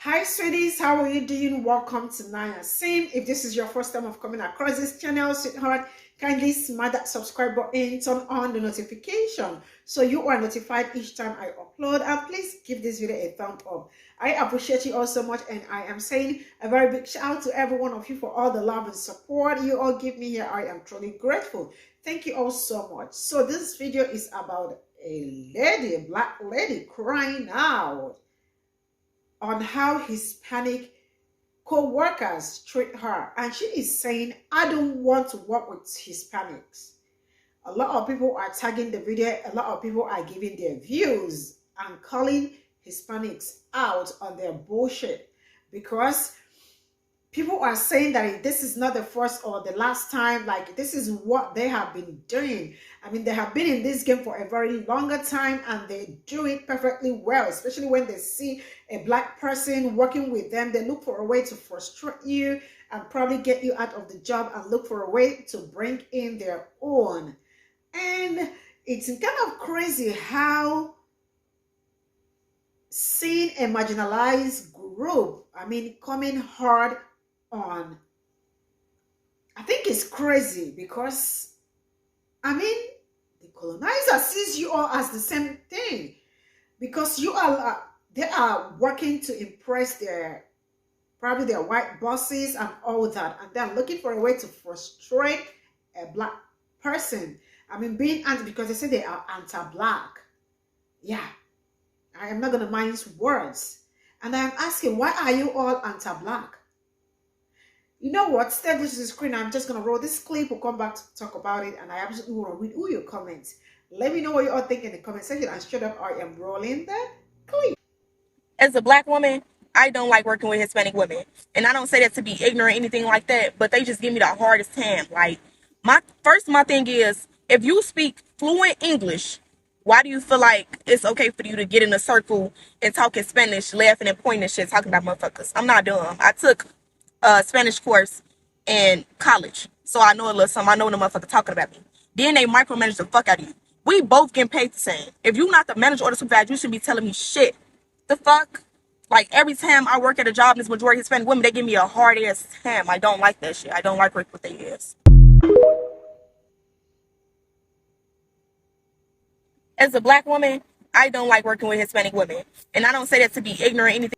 Hi sweeties, how are you doing? Welcome to Naya Sim. If this is your first time of coming across this channel, sweetheart, kindly smash that subscribe button, turn on the notification so you are notified each time I upload, and please give this video a thumb up. I appreciate you all so much, and I am saying a very big shout out to every one of you for all the love and support you all give me here. I am truly grateful. Thank you all so much. So this video is about a black lady crying out on how Hispanic co-workers treat her. And she is saying, I don't want to work with Hispanics. A lot of people are tagging the video. A lot of people are giving their views and calling Hispanics out on their bullshit, because people are saying that this is not the first or the last time. Like, this is what they have been doing. I mean, they have been in this game for a very longer time, and they do it perfectly well, especially when they see a black person working with them. They look for a way to frustrate you and probably get you out of the job, and look for a way to bring in their own. And it's kind of crazy how seeing a marginalized group, I mean, coming hard on, I think it's crazy, because I mean, the colonizer sees you all as the same thing, because you are they are working to impress their, probably their white bosses and all that, and they're looking for a way to frustrate a black person. I mean, being anti, because they say they are anti-black. Yeah, I am not gonna mince words, and I am asking, why are you all anti-black? You know what? Stay to the screen. I'm just gonna roll this clip. We'll come back to talk about it, and I absolutely want to read all your comments. Let me know what you all think in the comment section, and straight up, I am rolling the clip. As a black woman, I don't like working with Hispanic women. And I don't say that to be ignorant or anything like that, but they just give me the hardest time. Like, my thing is, if you speak fluent English, why do you feel like it's okay for you to get in a circle and talk in Spanish, laughing and pointing and shit, talking about motherfuckers? I'm not dumb. I took a Spanish course in college, so I know a little something. I know when the motherfucker talking about me. Then they micromanage the fuck out of you. We both getting paid the same. If you not the manager or the supervisor, you shouldn't be telling me shit. The fuck? Like, every time I work at a job and it's majority Hispanic women, they give me a hard ass time. I don't like that shit. I don't like working with their ass. As a black woman, I don't like working with Hispanic women. And I don't say that to be ignorant or anything.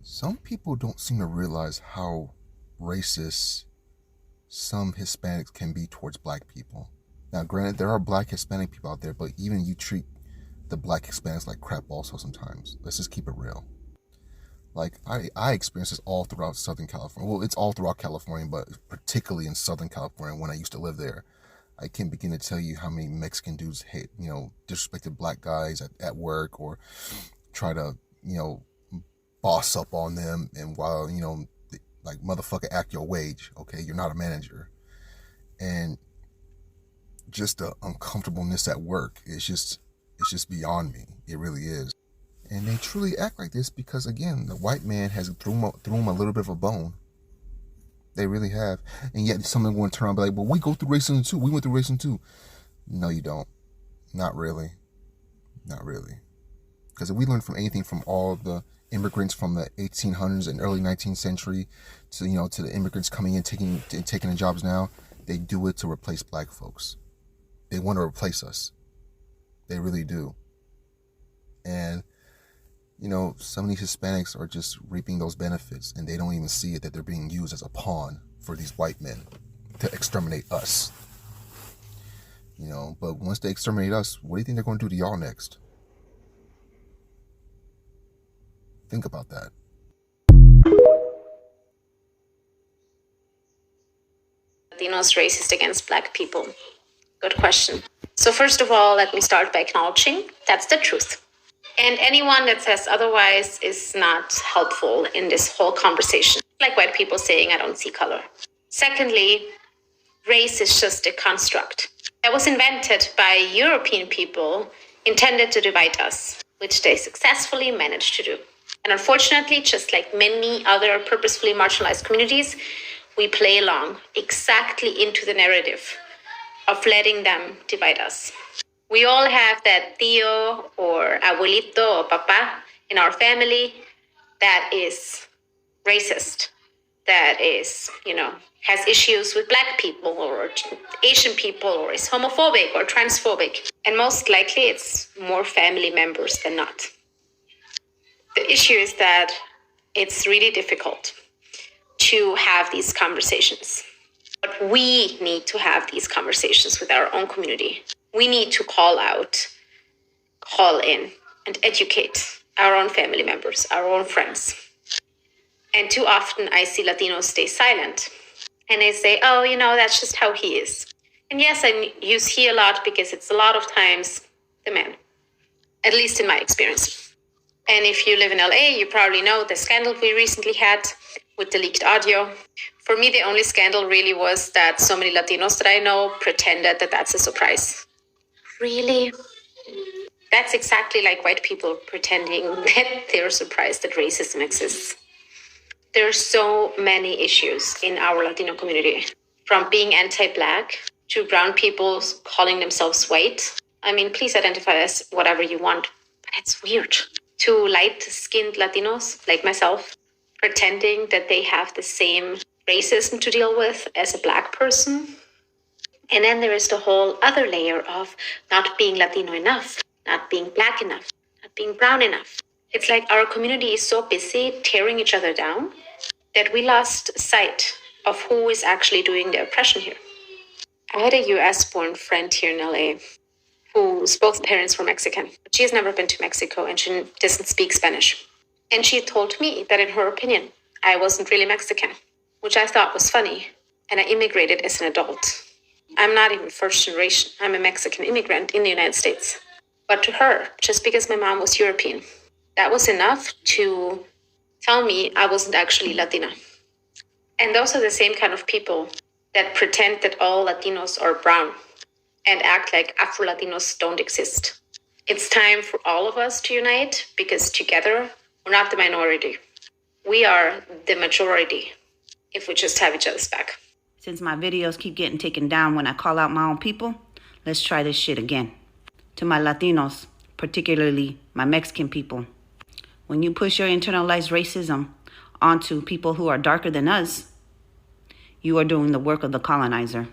Some people don't seem to realize how racist some Hispanics can be towards black people. Now, granted, there are black Hispanic people out there, but even you treat the black Hispanics like crap also sometimes. Let's just keep it real. Like, I experience this all throughout Southern California. Well, it's all throughout California, but particularly in Southern California when I used to live there. I can't begin to tell you how many Mexican dudes hate, disrespected black guys at work, or try to, boss up on them, and while, like, motherfucker, act your wage, okay? You're not a manager. And just the uncomfortableness at work is just beyond me. It really is. And they truly act like this because, again, the white man has threw them a little bit of a bone. They really have. And yet some of them want to turn around and be like, well, we go through racism too. We went through racism too. No, you don't. Not really. Not really. Because if we learn from anything from all the immigrants from the 1800s and early 19th century to, to the immigrants coming in, taking the jobs now, they do it to replace black folks. They want to replace us. They really do. And, some of these Hispanics are just reaping those benefits, and they don't even see it, that they're being used as a pawn for these white men to exterminate us. But once they exterminate us, what do you think they're going to do to y'all next? Think about that. Latinos racist against black people? Good question. So first of all, let me start by acknowledging that's the truth. And anyone that says otherwise is not helpful in this whole conversation. Like white people saying, I don't see color. Secondly, race is just a construct that was invented by European people intended to divide us, which they successfully managed to do. And unfortunately, just like many other purposefully marginalized communities, we play along exactly into the narrative of letting them divide us. We all have that tío or abuelito or papa in our family that is racist, that is, has issues with black people or Asian people or is homophobic or transphobic. And most likely it's more family members than not. The issue is that it's really difficult to have these conversations. But we need to have these conversations with our own community. We need to call out, call in, and educate our own family members, our own friends. And too often I see Latinos stay silent. And they say, oh, that's just how he is. And yes, I use he a lot because it's a lot of times the man, at least in my experience. And if you live in LA, you probably know the scandal we recently had with the leaked audio. For me, the only scandal really was that so many Latinos that I know pretended that that's a surprise. Really? That's exactly like white people pretending that they're surprised that racism exists. There are so many issues in our Latino community, from being anti-Black to brown people calling themselves white. I mean, please identify as whatever you want, but it's weird. To light-skinned Latinos like myself, pretending that they have the same racism to deal with as a Black person. And then there is the whole other layer of not being Latino enough, not being Black enough, not being brown enough. It's like our community is so busy tearing each other down that we lost sight of who is actually doing the oppression here. I had a US-born friend here in LA whose both parents were Mexican. She has never been to Mexico and she doesn't speak Spanish. And she told me that in her opinion, I wasn't really Mexican, which I thought was funny. And I immigrated as an adult. I'm not even first generation. I'm a Mexican immigrant in the United States. But to her, just because my mom was European, that was enough to tell me I wasn't actually Latina. And those are the same kind of people that pretend that all Latinos are brown and act like Afro-Latinos don't exist. It's time for all of us to unite because together we're not the minority. We are the majority if we just have each other's back. Since my videos keep getting taken down when I call out my own people, let's try this shit again. To my Latinos, particularly my Mexican people, when you push your internalized racism onto people who are darker than us, you are doing the work of the colonizer.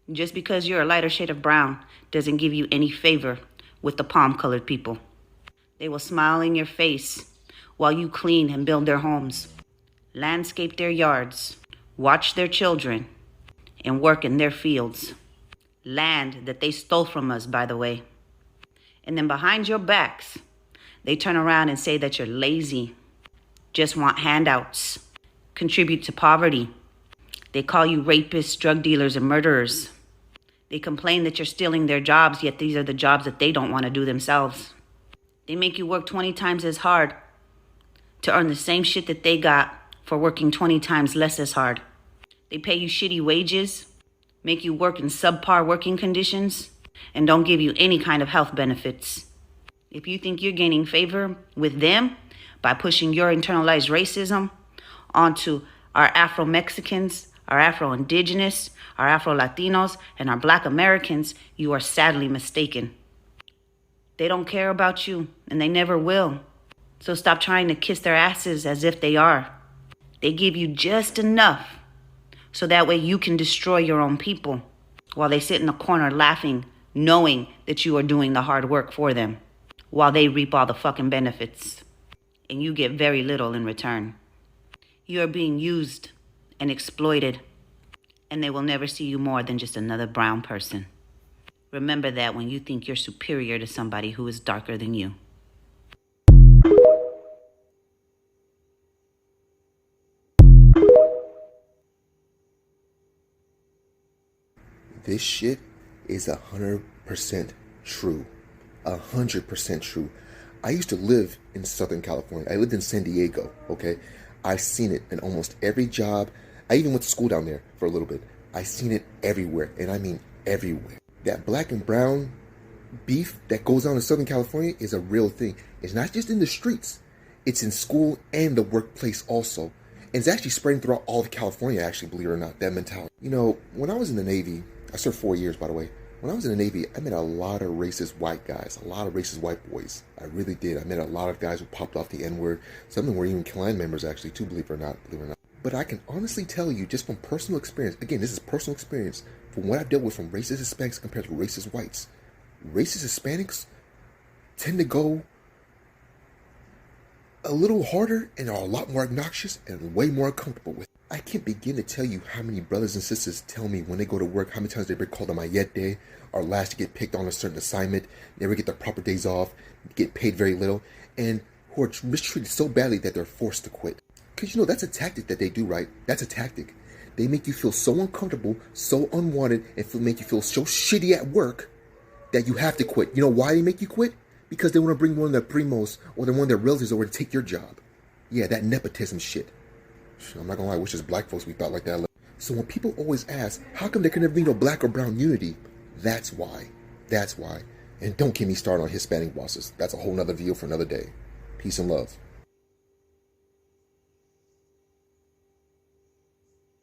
Just because you're a lighter shade of brown doesn't give you any favor with the palm-colored people. They will smile in your face while you clean and build their homes, landscape their yards, watch their children, and work in their fields. Land that they stole from us, by the way. And then behind your backs, they turn around and say that you're lazy, just want handouts, contribute to poverty. They call you rapists, drug dealers, and murderers. They complain that you're stealing their jobs, yet these are the jobs that they don't want to do themselves. They make you work 20 times as hard to earn the same shit that they got for working 20 times less as hard. They pay you shitty wages, make you work in subpar working conditions, and don't give you any kind of health benefits. If you think you're gaining favor with them by pushing your internalized racism onto our Afro-Mexicans, our Afro-Indigenous, our Afro-Latinos, and our Black Americans, you are sadly mistaken. They don't care about you, and they never will. So stop trying to kiss their asses as if they are. They give you just enough so that way you can destroy your own people while they sit in the corner laughing, knowing that you are doing the hard work for them, while they reap all the fucking benefits, and you get very little in return. You are being used and exploited, and they will never see you more than just another brown person. Remember that when you think you're superior to somebody who is darker than you. This shit is 100% true. 100% true. I used to live in Southern California. I lived in San Diego, okay? I've seen it in almost every job. I even went to school down there for a little bit. I've seen it everywhere, and I mean everywhere. That black and brown beef that goes on in Southern California is a real thing. It's not just in the streets. It's in school and the workplace also. And it's actually spreading throughout all of California, actually, believe it or not, that mentality. You know, when I was in the Navy, I served 4 years, by the way. When I was in the Navy, I met a lot of racist white guys, a lot of racist white boys. I really did. I met a lot of guys who popped off the N-word. Some of them were even Klan members, actually, too, believe it or not. But I can honestly tell you, just from personal experience, again, this is personal experience, from what I've dealt with from racist Hispanics compared to racist whites, racist Hispanics tend to go a little harder and are a lot more obnoxious and way more uncomfortable with. I can't begin to tell you how many brothers and sisters tell me when they go to work, how many times they've been called on my yet day, or last to get picked on a certain assignment, never get their proper days off, get paid very little, and who are mistreated so badly that they're forced to quit. Because you know, that's a tactic that they do, right? That's a tactic. They make you feel so uncomfortable, so unwanted, and make you feel so shitty at work that you have to quit. You know why they make you quit? Because they want to bring one of their primos or one of their relatives over to take your job. Yeah, that nepotism shit. I'm not gonna lie, I wish as black folks we thought like that. So when people always ask, how come there can never be no black or brown unity? That's why. That's why. And don't get me started on Hispanic bosses. That's a whole nother video for another day. Peace and love.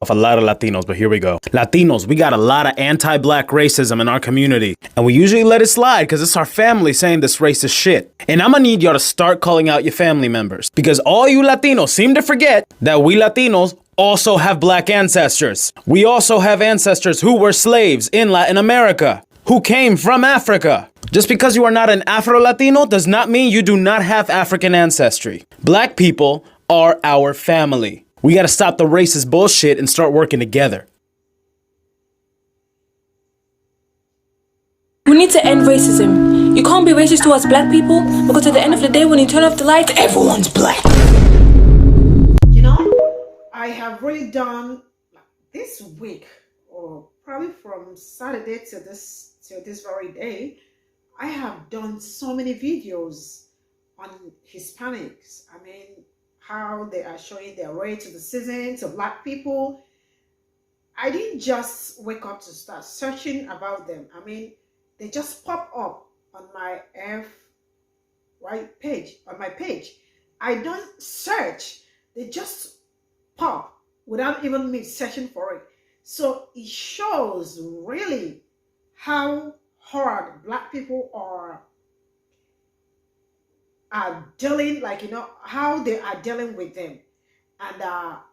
Of a lot of Latinos, but here we go. Latinos, we got a lot of anti-black racism in our community, and we usually let it slide because it's our family saying this racist shit. And I'm gonna need y'all to start calling out your family members, because all you Latinos seem to forget that we Latinos also have black ancestors. We also have ancestors who were slaves in Latin America, who came from Africa. Just because you are not an Afro-Latino does not mean you do not have African ancestry. Black people are our family. We gotta stop the racist bullshit and start working together. We need to end racism. You can't be racist towards black people because at the end of the day, when you turn off the lights, everyone's black. You know, I have really done this week, or probably from Saturday to this very day, I have done so many videos on Hispanics. I mean, how they are showing their racism to black people. I didn't just wake up to start searching about them. I mean, they just pop up on my page. I don't search. They just pop without even me searching for it. So it shows really how hard black people are dealing, like, you know, how they are dealing with them, and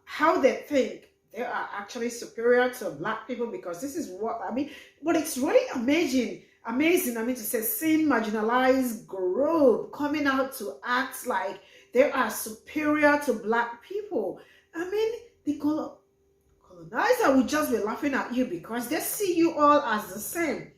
how they think they are actually superior to black people, because this is what I mean. But it's really amazing, I mean to say, seeing marginalized group coming out to act like they are superior to black people. I mean, the colonizer will just be laughing at you because they see you all as the same.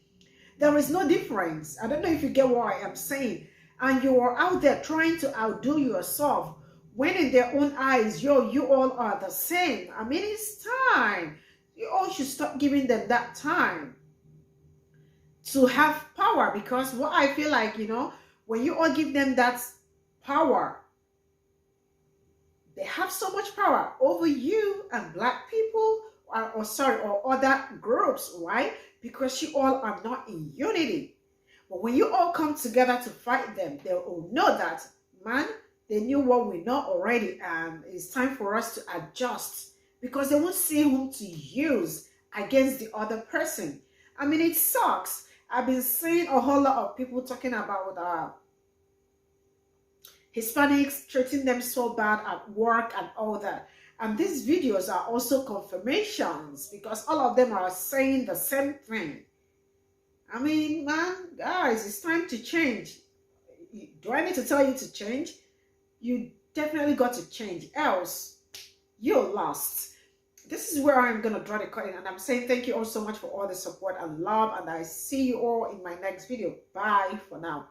There is no difference. I don't know if you get what I am saying. And you are out there trying to outdo yourself, when in their own eyes, you all are the same. I mean, it's time. You all should stop giving them that time to have power, because what I feel like, you know, when you all give them that power, they have so much power over you and black people, or other groups, right? Because you all are not in unity. But when you all come together to fight them, they will know that, man, they knew what we know already, and it's time for us to adjust, because they won't see whom to use against the other person. I mean, it sucks. I've been seeing a whole lot of people talking about Hispanics, treating them so bad at work and all that. And these videos are also confirmations, because all of them are saying the same thing. I mean, man, guys, it's time to change. Do I need to tell you to change? You definitely got to change, else you're lost. This is where I'm going to draw the curtain, and I'm saying thank you all so much for all the support and love, and I see you all in my next video. Bye for now.